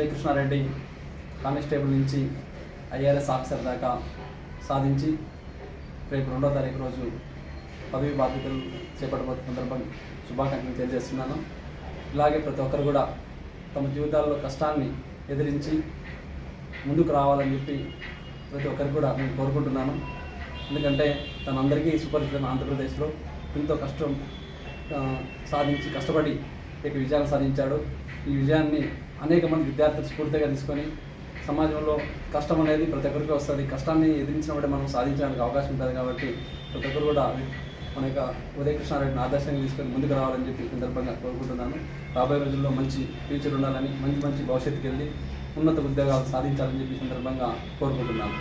Udayakrishna Reddy constable నుంచి IRS officer దాకా సాధించి రేపు 2వ తారీఖు రోజు పదవి బాధ్యతలు చేపట్టబోతున్న సందర్భంగా శుభాకాంక్షలు తెలియజేస్తున్నాను. ఇలాగే ప్రతి ఒక్కరు కూడా తమ జీవితాల్లో కష్టాన్ని ఎదిరించి ముందుకు రావాలని చెప్పి ప్రతి ఒక్కరికి కూడా నేను కోరుకుంటున్నాను. ఎందుకంటే తనందరికీ సుపరిచితం ఆంధ్రప్రదేశ్లో ఎంతో సాధించి కష్టపడి విజయాలు సాధించాడు. ఈ విజయాన్ని అనేక మంది విద్యార్థులు స్ఫూర్తిగా తీసుకొని సమాజంలో కష్టం అనేది ప్రతి ఒక్కరికి వస్తుంది. కష్టాన్ని ఎదిరించినప్పుడే మనం సాధించడానికి అవకాశం ఉంటుంది. కాబట్టి ప్రతి ఒక్కరు కూడా మన యొక్క ఉదయకృష్ణారెడ్డిని ఆదర్శంగా తీసుకొని ముందుకు రావాలని చెప్పి సందర్భంగా కోరుకుంటున్నాను. రాబోయే రోజుల్లో మంచి ఫ్యూచర్ ఉండాలని, మంచి భవిష్యత్తుకి వెళ్ళి ఉన్నత ఉద్యోగాలు సాధించాలని చెప్పి సందర్భంగా కోరుకుంటున్నాను.